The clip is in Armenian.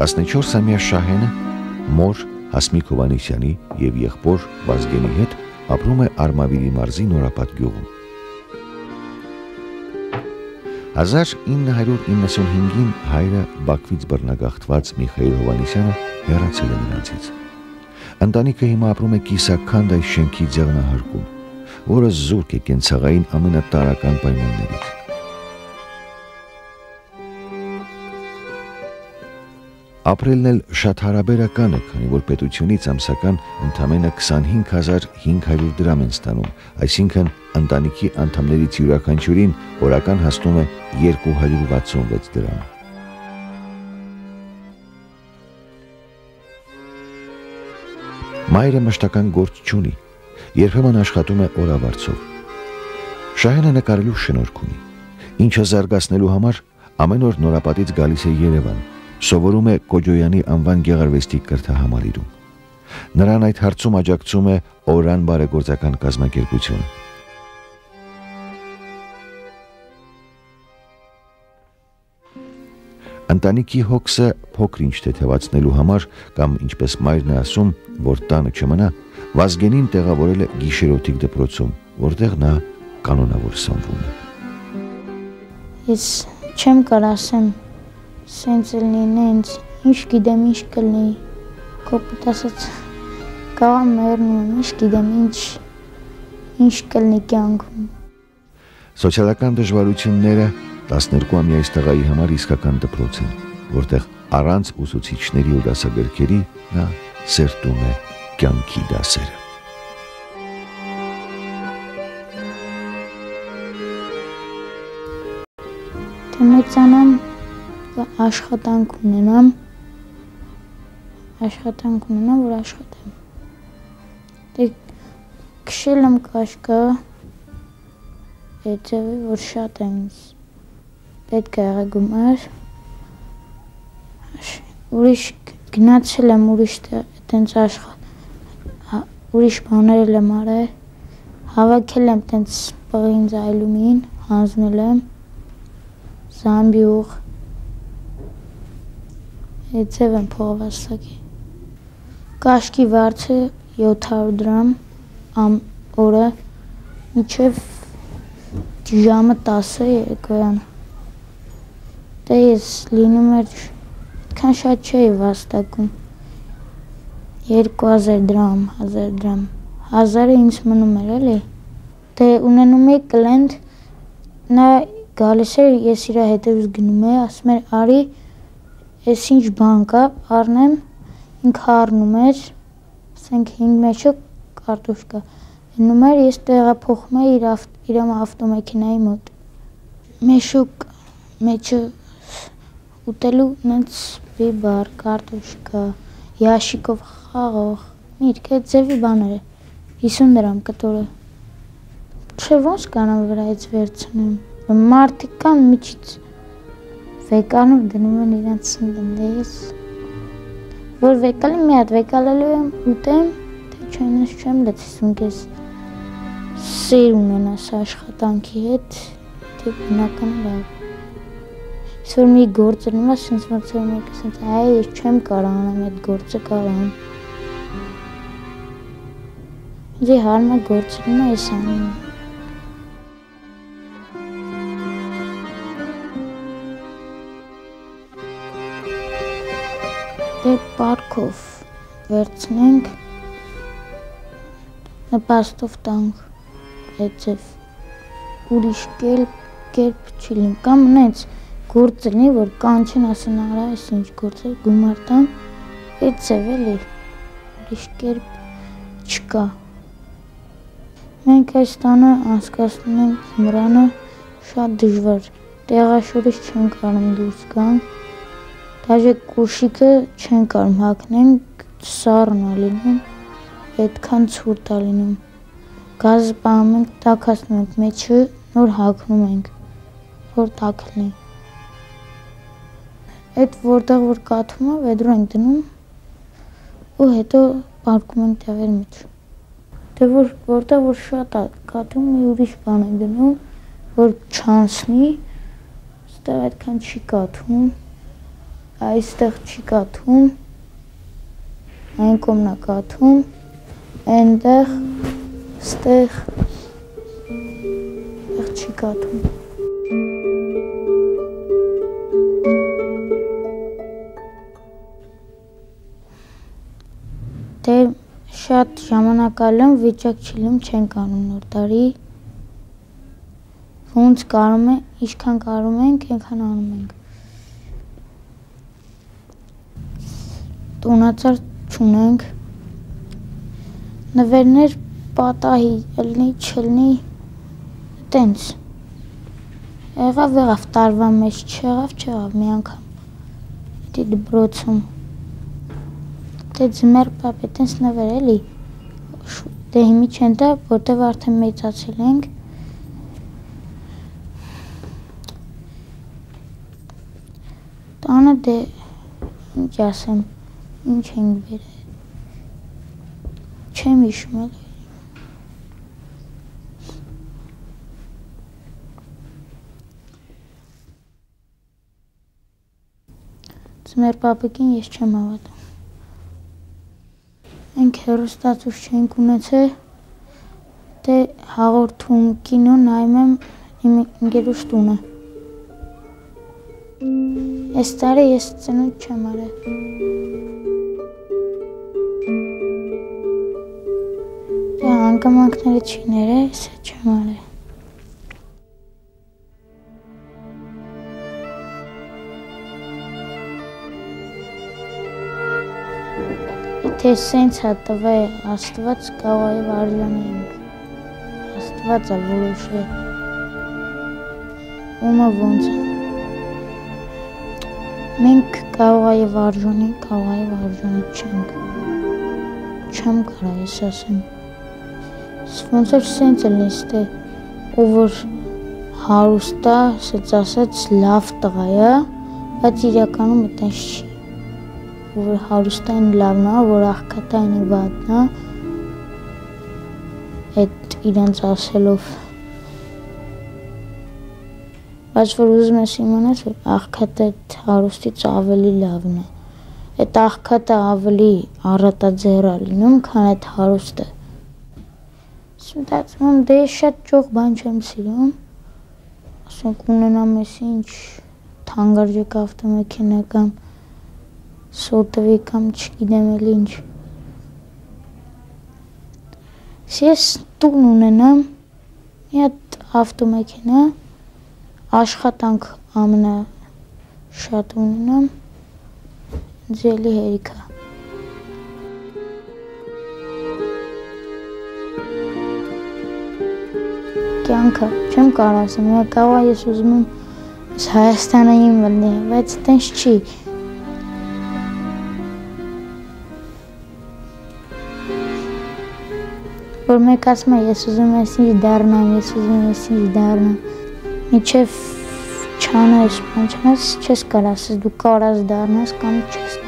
14-ամյա Շահենը մոր Հասմիկ Հովհաննիսյանի և եղբոր Վազգենի հետ ապրում է Արմավիրի մարզի Նորապատ գյուղում։ 1995-ին հայրը Բաքվից բռնագաղթված Միխայիլ Հովհաննիսյանը հեռացել է նրանցից։ Ընտանիքը հիմա ապրում է կիսաքանդ այս շենքի ձեղնահարկում, որը զուրկ է կենցաղային ամենատարրական պայմաններից։ Ապրելն էլ շատ հարաբերական է, քանի որ պետությունից ամսական ընդամենը 25,500 դրամ են ստանում, այսինքն ընտանիքի անդամներից յուրաքանչյուրին օրական հասնում է 266 դրամ։ Մայրը մշտական գործ չունի, երբեմն աշխատում է օրավարձով։ Շահենը նկարելու շնորհք ունի, ինչը զարգացնելու համար ամեն օր Նորապատից գալիս է Երևան, սովորում է Կոջոյանի անվան գեղարվեստի կրթահամալիրում։ Նրան այդ հարցում աջակցում է Օրան բարեգործական կազմակերպությունը։ Ընտանիքի հոգսը փոքր-ինչ թեթևացնելու համար կամ ինչպես մայրն է ասում, որ տանը չմնա, Վազգենին տեղավորել է գիշերօթիկ դպրոցում, որտեղ նա կանոնավոր սնվում է։ Ես չեմ կարող ասեմ, սենց լինի, ինչ գիտեմ, ինչ կլինի, կոպիտ ասած, կաղամ մեռնում, ինչ գիտեմ, ինչ կլինի կյանքում։ Սոցիալական դժվարությունները 12-ամյա այս տղայի համար իսկական դպրոց են, որտեղ առանց ուսուցիչների ու դասագրքերի նա սերտում է կյանքի դասերը։ Թե մեծանամ, աշխատանք ունենամ, որ աշխատեմ։ Դե քշել եմ կաշկա, էջևի, որ շատ եմ պետք է եղա գումար, ուրիշ գնացել եմ ուրիշ բաներ եմ արել, հավաքել եմ տենց պղին զայլումին, հանձնել եմ, զամբյուղ, էջև եմ փողվաստակի։ Կաշկի վարձը 700 դրամ օրը, մինչև ժամը 10-ը երեկոյան։ Դե ես լինում էր, այդքան շատ չէի վաստակում, 2000 դրամ, 1000 դրամ, 1000-ը ինձ մնում էր էլի։ Դե ունենում էի կլենտ, նա գալիս էր, ես իրա հետևից գնում էի, ասում էր արի, ես ինչ բան կա, առնեմ, ինքը առնում էր, ասենք 5 մեջը կարտոշկա, հնում էր, ես տեղափոխում էի իր ավտոմեքենայի մոտ։ Մեշուկ մեջը ուտելու նենց բիբար, կարտոշկա, յաշիկով խաղող, միրք, այդ ձևի բաներ է, 50 դրամ կտորը։ Չէ ոնց կանամ վրայից վերցնեմ, մարդիկ կան միջից վեկանում դնում են իրանց սննդը, ես որ վեկալի մի հատ վեկալելու եմ ուտեմ, թե չայնես չեմ լցիսում կես սեր ունենաս աշխատանքի հետ, թե բնական լավ։ Ես որ մի գործ ընում է, սենց ոնց որ մեկը սենց, այ ես չեմ կարող անեմ այդ գործը կարամ։ Ինձի հարմար գործ ընում է, ես անում եմ։ Դե պարքով վերցնենք, նպաստով տանք, էջև, ուրիշ կերպ չի լինի, կամ նենց գործ լինի, որ կանչեն ասեն արա, ես ինչ գործ է, գումար տան, էջև էլի, ուրիշ կերպ չկա։ Մենք այս տանը անցկացնում ենք ձմռանը շատ դժվար, տեղաշորից չեն կարում դուրս գանք, դաժե կոշիկը չեն կարում հագնենք, սառն է լինում, այդքան ցուրտ է լինում։ Գազը պահում ենք, տաքացնում ենք մեջը, նոր հագնում ենք, որ տաք լինի։ Այդ որտեղ որ կաթում է, վեդրո ենք դնում ու հետո պարկում ենք տևեր մեջ։ Դե որտեղ որ շատ է կաթում, մի ուրիշ բան ենք դնում, որ չանցնի, ստեղ այդքան չի կաթում, այստեղ չի կաթում, այն կողմն է կաթում, այնտեղ, ստեղ չի կաթում։ Դե շատ ժամանակալում վիճակ չիլում չենք անում նոր տարի, ոնց կարում է, ինչքան կարում ենք, այնքան անում ենք։ Տունածար չունենք, նվերներ պատահի, ելնի, չլնի, տենց։ Եղավ, տարվա մեջ չեղավ, մի անգամ, դի դպրոցում։ Դե ձմեր պապ է տենց նվեր էլի, դե հիմի չեն տա, որտև արդեն մեծացել ենք, տանը դե, ինչ ասեմ, ինչ ենք բերել, չեմ հիշում էլ։ Ձմեր պապիկին ես չեմ հավատում։ Ենք հեռուստացույց չենք ունեցել, դե հաղորդում կինո նայում եմ իմ ընկերուս տունը։ Այս տարի ես ծնունդ չեմ արել։ Դե հանգամանքները չի ներել, ես չեմ արել։ Թե սենց հա տվե Աստված կավայև արժանի ենք, Աստված է որոշել, ումը ոնց է, մենք կավայև արժանի չենք, չեմ կարա ես ասեմ, ոնց էր սենց էլ ես թե, ով որ հարուստ է, սենց ասած լավ տղա է, բայց իրականում այտենց չի, որ հարուստային լավն է, որ աղքատային վատն է, այդ իրենց ասելով, բայց որ ուզում ես իմանաս, որ աղքատը հարուստից ավելի լավն է, այդ աղքատը ավելի առատաձեռ է լինում, քան այդ հարուստը։ Մտածում դե շատ ճոխ բան չեմ սիրում, ասենք ունենամ ես ինչ թանկարժեք ավտոմեքենա կամ սոտվի կամ չգիտեմ էլ ինչ։ Ես տուն ունենամ, մի հատ ավտոմեքենա, աշխատանք ամենաշատ ունենամ, ձելի հերիք է։ Կյանքը, չեմ կարող ասեմ, կավա ես ուզում եմ Հայաստանը իմ վլնի, բայց տենց չի։ Որ մեկ ասում է, ես ուզում ես ինչ դառնամ, միջև չանես, չես կարող ասես, դու կարաս դառնաս կամ չես